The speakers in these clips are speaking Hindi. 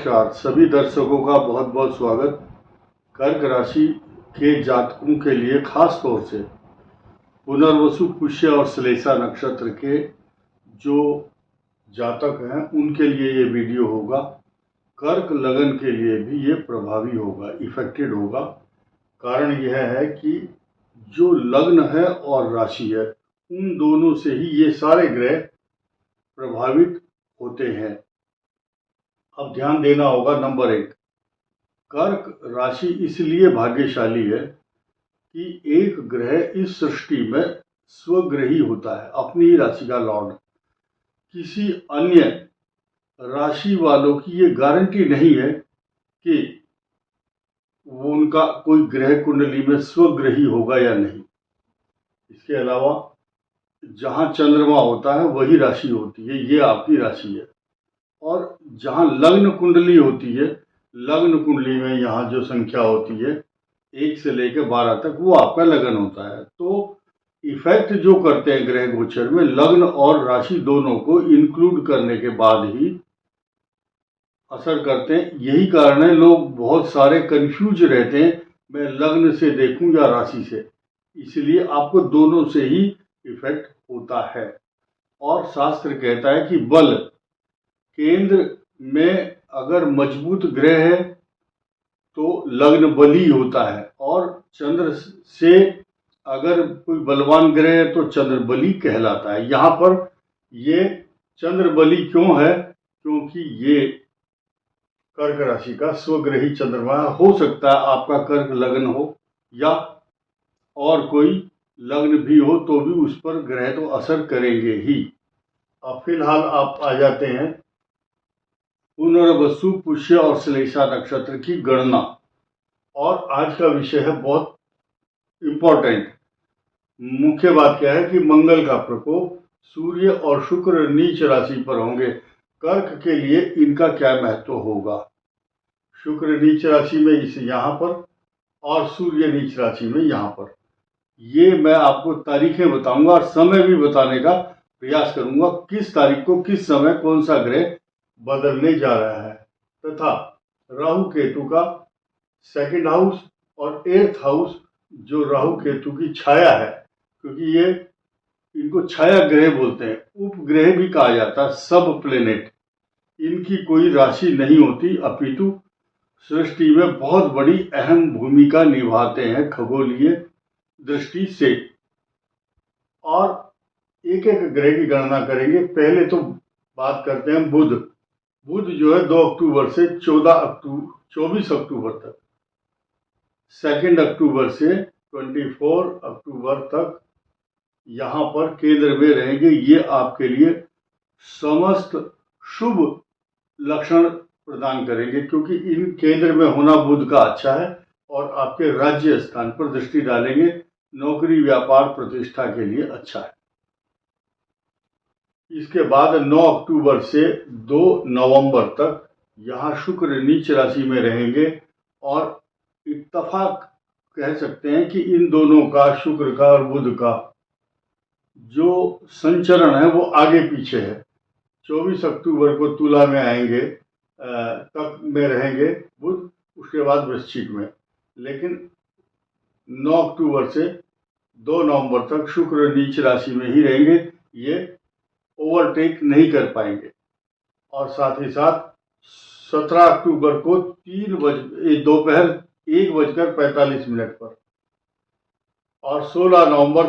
नमस्कार सभी दर्शकों का बहुत बहुत स्वागत। कर्क राशि के जातकों के लिए खास तौर से पुनर्वसु, पुष्य और श्लेषा नक्षत्र के जो जातक हैं उनके लिए ये वीडियो होगा। कर्क लगन के लिए भी ये प्रभावी होगा, इफेक्टेड होगा। कारण यह है कि जो लग्न है और राशि है उन दोनों से ही ये सारे ग्रह प्रभावित होते हैं। अब ध्यान देना होगा। नंबर 1, कर्क राशि इसलिए भाग्यशाली है कि एक ग्रह इस सृष्टि में स्वग्रही होता है, अपनी ही राशि का लॉर्ड। किसी अन्य राशि वालों की ये गारंटी नहीं है कि वो उनका कोई ग्रह कुंडली में स्वग्रही होगा या नहीं। इसके अलावा जहां चंद्रमा होता है वही राशि होती है, ये आपकी राशि है। और जहां लग्न कुंडली होती है, लग्न कुंडली में यहाँ जो संख्या होती है 1 से लेकर 12 तक, वो आपका लगन होता है। तो इफेक्ट जो करते हैं ग्रह गोचर में, लग्न और राशि दोनों को इंक्लूड करने के बाद ही असर करते हैं। यही कारण है लोग बहुत सारे कंफ्यूज रहते हैं, मैं लग्न से देखूं या राशि से। इसलिए आपको दोनों से ही इफेक्ट होता है। और शास्त्र कहता है कि बल केंद्र में अगर मजबूत ग्रह है तो लग्न बली होता है, और चंद्र से अगर कोई बलवान ग्रह है तो चंद्र बली कहलाता है। यहाँ पर ये चंद्र बली क्यों है? क्योंकि ये कर्क राशि का स्वग्रही चंद्रमा हो सकता है। आपका कर्क लग्न हो या और कोई लग्न भी हो तो भी उस पर ग्रह तो असर करेंगे ही। अब फिलहाल आप आ जाते हैं पुनर्वसु, पुष्य और श्लेषा नक्षत्र की गणना। और आज का विषय है बहुत इंपॉर्टेंट। मुख्य बात क्या है कि मंगल का प्रकोप सूर्य और शुक्र नीच राशि पर होंगे। कर्क के लिए इनका क्या महत्व होगा? शुक्र नीच राशि में इस यहाँ पर और सूर्य नीच राशि में यहाँ पर। ये मैं आपको तारीखें बताऊंगा और समय भी बताने का प्रयास करूंगा, किस तारीख को किस समय कौन सा ग्रह बदलने जा रहा है। तथा राहु केतु का 2nd हाउस और 8th हाउस, जो राहु केतु की छाया है, क्योंकि ये इनको छाया ग्रह बोलते हैं, उपग्रह भी कहा जाता है, सब प्लेनेट। इनकी कोई राशि नहीं होती, अपितु सृष्टि में बहुत बड़ी अहम भूमिका निभाते हैं खगोलीय दृष्टि से। और एक एक ग्रह की गणना करेंगे। पहले तो बात करते हैं बुध। बुध जो है 2 अक्टूबर से 24 अक्टूबर तक, 2 अक्टूबर से 24 अक्टूबर तक यहाँ पर केंद्र में रहेंगे। ये आपके लिए समस्त शुभ लक्षण प्रदान करेंगे, क्योंकि इन केंद्र में होना बुध का अच्छा है और आपके राज्य स्थान पर दृष्टि डालेंगे। नौकरी, व्यापार, प्रतिष्ठा के लिए अच्छा है। इसके बाद 9 अक्टूबर से 2 नवंबर तक यहाँ शुक्र नीच राशि में रहेंगे। और इत्तफाक कह सकते हैं कि इन दोनों का, शुक्र का और बुध का, जो संचरण है वो आगे पीछे है। 24 अक्टूबर को तुला में आएंगे, तक में रहेंगे बुध, उसके बाद वृश्चिक में। लेकिन 9 अक्टूबर से 2 नवंबर तक शुक्र नीच राशि में ही रहेंगे, ये ओवरटेक नहीं कर पाएंगे। और साथ ही साथ 17 अक्टूबर को दोपहर 1:45 पर और 16 नवंबर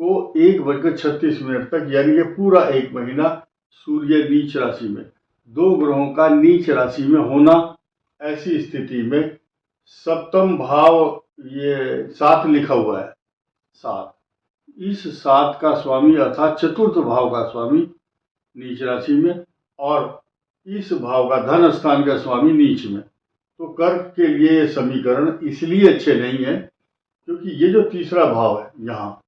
को 1:36 तक, यानी कि पूरा 1 महीना सूर्य नीच राशि में। 2 ग्रहों का नीच राशि में होना, ऐसी स्थिति में सप्तम भाव, ये 7 लिखा हुआ है, 7, इस 7 का स्वामी अर्थात चतुर्थ भाव का स्वामी नीच राशि में, और इस भाव का धन स्थान का स्वामी नीच में। तो कर्क के लिए ये समीकरण इसलिए अच्छे नहीं है क्योंकि ये जो तीसरा भाव है यहाँ,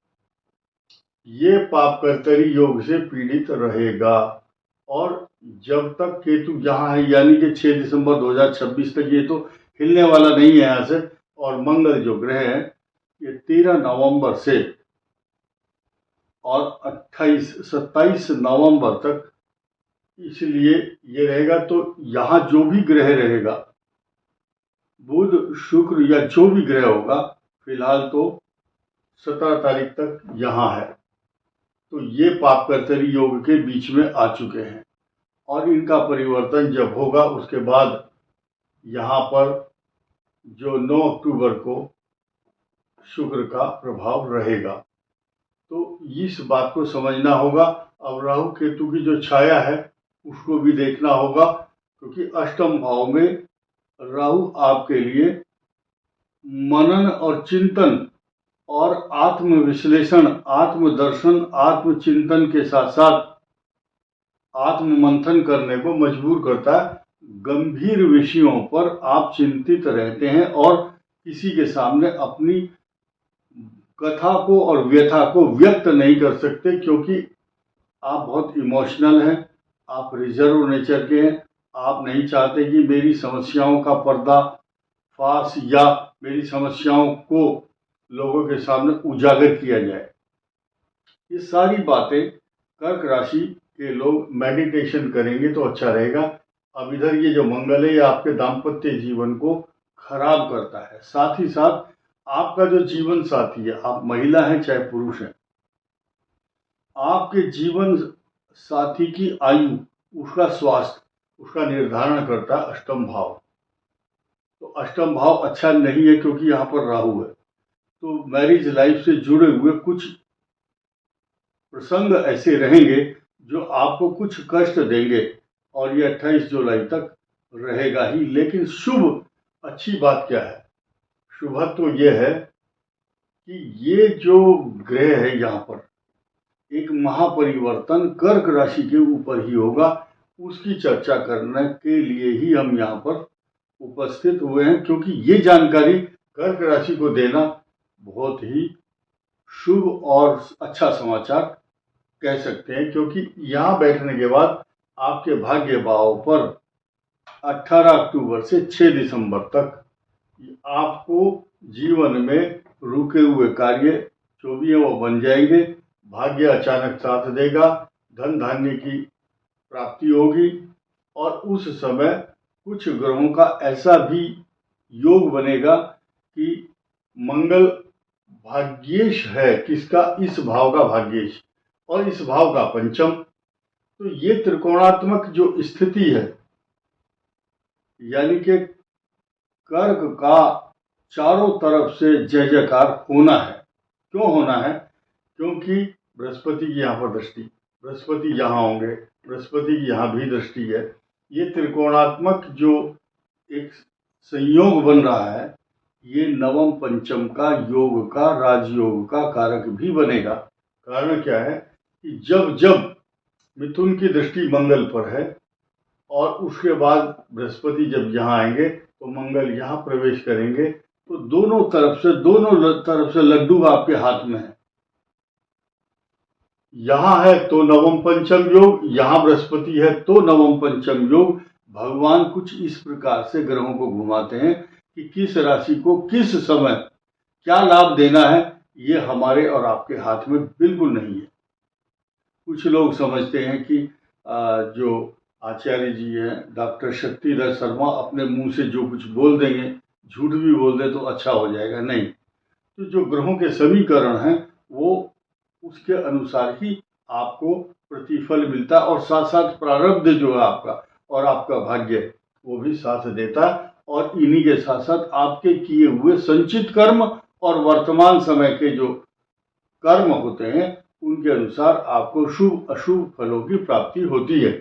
ये पापकर्तरी योग से पीड़ित रहेगा। और जब तक केतु यहाँ है, यानी कि 6 दिसंबर 2026 तक, ये तो हिलने वाला नहीं है यहाँ से। और मंगल जो ग्रह है ये 13 नवंबर से और 27 नवंबर तक इसलिए ये रहेगा। तो यहाँ जो भी ग्रह रहेगा, बुध शुक्र या जो भी ग्रह होगा, फिलहाल तो 17 तारीख तक यहाँ है। तो ये पापकर्तरी योग के बीच में आ चुके हैं और इनका परिवर्तन जब होगा उसके बाद यहाँ पर जो 9 अक्टूबर को शुक्र का प्रभाव रहेगा। तो इस बात को समझना होगा। अब राहु केतु की जो छाया है उसको भी देखना होगा, क्योंकि अष्टम भाव में राहु आपके लिए मनन और चिंतन और आत्म विश्लेषण, आत्मदर्शन, आत्मचिंतन के साथ साथ आत्म मंथन करने को मजबूर करता है। गंभीर विषयों पर आप चिंतित रहते हैं और किसी के सामने अपनी कथा को और व्यथा को व्यक्त नहीं कर सकते, क्योंकि आप बहुत इमोशनल हैं, आप रिजर्व नेचर के हैं। आप नहीं चाहते कि मेरी समस्याओं का पर्दाफाश या मेरी समस्याओं को लोगों के सामने उजागर किया जाए। ये सारी बातें कर्क राशि के लोग मेडिटेशन करेंगे तो अच्छा रहेगा। अब इधर ये जो मंगल है ये आपके दाम्पत्य जीवन को खराब करता है। साथ ही साथ आपका जो जीवन साथी है, आप महिला हैं चाहे पुरुष हैं, आपके जीवन साथी की आयु, उसका स्वास्थ्य, उसका निर्धारण करता है अष्टम भाव। तो अष्टम भाव अच्छा नहीं है क्योंकि यहाँ पर राहु है। तो मैरिज लाइफ से जुड़े हुए कुछ प्रसंग ऐसे रहेंगे जो आपको कुछ कष्ट देंगे और ये 28 जुलाई तक रहेगा ही। लेकिन शुभ अच्छी बात क्या है? शुभत्व तो ये है कि ये जो ग्रह है यहाँ पर एक महापरिवर्तन कर्क राशि के ऊपर ही होगा। उसकी चर्चा करने के लिए ही हम यहाँ पर उपस्थित हुए हैं, क्योंकि ये जानकारी कर्क राशि को देना बहुत ही शुभ और अच्छा समाचार कह सकते हैं। क्योंकि यहाँ बैठने के बाद आपके भाग्य भाव पर 18 अक्टूबर से 6 दिसंबर तक आपको जीवन में रुके हुए कार्य जो भी है वो बन जाएंगे। भाग्य अचानक साथ देगा, धन धान्य की प्राप्ति होगी और उस समय कुछ ग्रहों का ऐसा भी योग बनेगा कि मंगल भाग्येश है, किसका? इस भाव का भाग्येश और इस भाव का पंचम। तो ये त्रिकोणात्मक जो स्थिति है, यानी कि कर्क का चारों तरफ से जय जयकार होना है। क्यों होना है? क्योंकि बृहस्पति की यहाँ पर दृष्टि, बृहस्पति यहाँ होंगे, बृहस्पति की यहाँ भी दृष्टि है। ये त्रिकोणात्मक जो एक संयोग बन रहा है, ये नवम पंचम का योग का, राजयोग का कारक भी बनेगा। कारण क्या है कि जब जब मिथुन की दृष्टि मंगल पर है और उसके बाद बृहस्पति जब यहाँ आएंगे तो मंगल यहाँ प्रवेश करेंगे, तो दोनों तरफ से लड्डू आपके हाथ में है। यहाँ है तो नवम पंचम योग, यहाँ बृहस्पति है तो नवम पंचम योग। भगवान कुछ इस प्रकार से ग्रहों को घुमाते हैं कि किस राशि को किस समय क्या लाभ देना है, ये हमारे और आपके हाथ में बिल्कुल नहीं है। कुछ लोग समझते हैं कि जो आचार्य जी हैं, डॉक्टर शक्तिधर शर्मा, अपने मुंह से जो कुछ बोल देंगे, झूठ भी बोल दे तो अच्छा हो जाएगा। नहीं, तो जो ग्रहों के समीकरण हैं वो उसके अनुसार ही आपको प्रतिफल मिलता है और साथ साथ प्रारब्ध जो है आपका और आपका भाग्य वो भी साथ देता है। और इन्हीं के साथ साथ आपके किए हुए संचित कर्म और वर्तमान समय के जो कर्म होते हैं उनके अनुसार आपको शुभ अशुभ फलों की प्राप्ति होती है।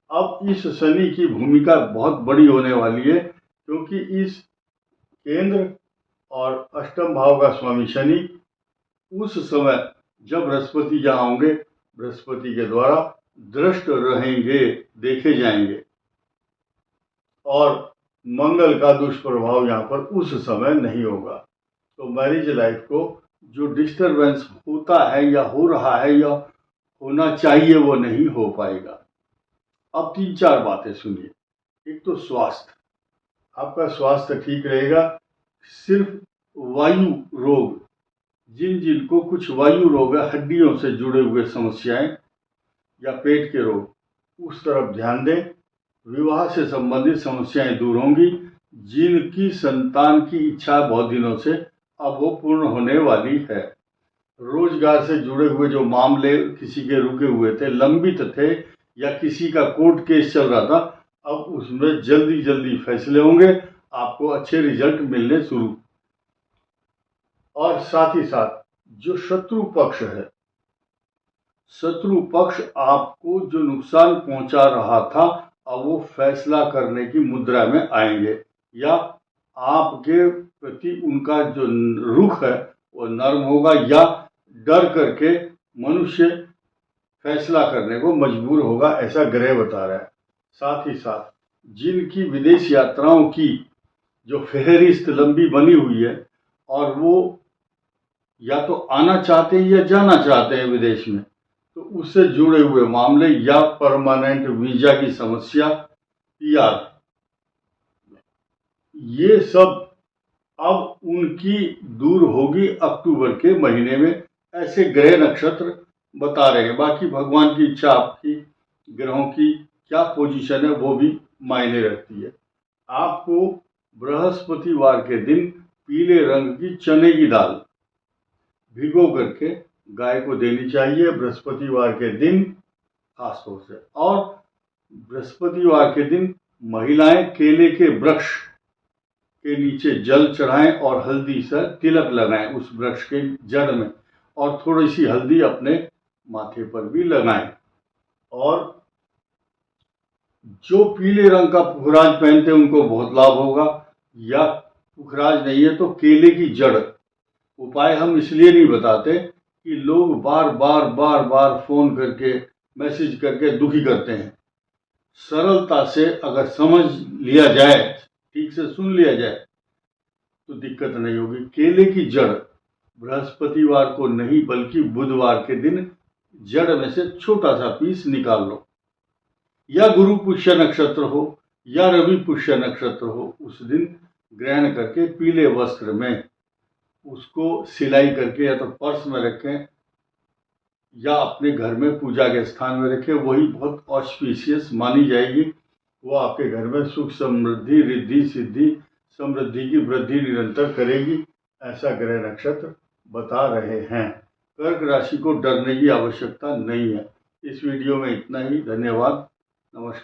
अब इस शनि की भूमिका बहुत बड़ी होने वाली है, क्योंकि इस केंद्र और अष्टम भाव का स्वामी शनि उस समय जब बृहस्पति यहाँ होंगे, बृहस्पति के द्वारा दृष्ट रहेंगे, देखे जाएंगे और मंगल का दुष्प्रभाव यहाँ पर उस समय नहीं होगा। तो मैरिज लाइफ को जो डिस्टरबेंस होता है या हो रहा है या होना चाहिए वो नहीं हो पाएगा। अब 3-4 बातें सुनिए। एक तो स्वास्थ्य, आपका स्वास्थ्य ठीक रहेगा। सिर्फ वायु रोग, जिनको कुछ वायु रोग है, हड्डियों से जुड़े हुए समस्याएं या पेट के रोग, उस तरफ ध्यान दें। विवाह से संबंधित समस्याएं दूर होंगी। जिनकी संतान की इच्छा बहुत दिनों से अब वो पूर्ण होने वाली है। रोजगार से जुड़े हुए जो मामले किसी के रुके हुए थे, लंबित थे, या किसी का कोर्ट केस चल रहा था, अब उसमें जल्दी जल्दी फैसले होंगे, आपको अच्छे रिजल्ट मिलने शुरू। और साथ ही साथ जो शत्रु पक्ष है, शत्रु पक्ष आपको जो नुकसान पहुंचा रहा था, अब वो फैसला करने की मुद्रा में आएंगे, या आपके प्रति उनका जो रुख है वो नर्म होगा, या डर करके मनुष्य फैसला करने को मजबूर होगा, ऐसा ग्रह बता रहा है। साथ ही साथ जिनकी विदेश यात्राओं की जो फेहरिस्त लंबी बनी हुई है, और वो या तो आना चाहते हैं या जाना चाहते हैं विदेश में, तो उससे जुड़े हुए मामले, या परमानेंट वीजा की समस्या, पीआर, ये सब अब उनकी दूर होगी अक्टूबर के महीने में, ऐसे ग्रह नक्षत्र बता रहे हैं। बाकी भगवान की इच्छा, आपकी ग्रहों की क्या पोजीशन है वो भी मायने रखती है। आपको बृहस्पतिवार के दिन पीले रंग की चने की दाल भिगो करके गाय को देनी चाहिए बृहस्पतिवार के दिन खास तौर से। और बृहस्पतिवार के दिन महिलाएं केले के वृक्ष के नीचे जल चढ़ाएं और हल्दी से तिलक लगाएं उस वृक्ष के जड़ में, और थोड़ी सी हल्दी अपने माथे पर भी लगाएं। और जो पीले रंग का पुखराज पहनते हैं उनको बहुत लाभ होगा, या पुखराज नहीं है तो केले की जड़। उपाय हम इसलिए नहीं बताते कि लोग बार बार बार बार फोन करके मैसेज करके दुखी करते हैं। सरलता से अगर समझ लिया जाए, ठीक से सुन लिया जाए, तो दिक्कत नहीं होगी। केले की जड़ बृहस्पतिवार को नहीं बल्कि बुधवार के दिन जड़ में से छोटा सा पीस निकाल लो, या गुरु पुष्य नक्षत्र हो या रवि पुष्य नक्षत्र हो, उस दिन ग्रहण करके पीले वस्त्र में उसको सिलाई करके या तो पर्स में रखें या अपने घर में पूजा के स्थान में रखें। वही बहुत ऑस्पिशियस मानी जाएगी। वो आपके घर में सुख समृद्धि रिद्धि सिद्धि समृद्धि की वृद्धि निरंतर करेगी, ऐसा ग्रह नक्षत्र बता रहे हैं। कर्क राशि को डरने की आवश्यकता नहीं है। इस वीडियो में इतना ही। धन्यवाद। नमस्कार।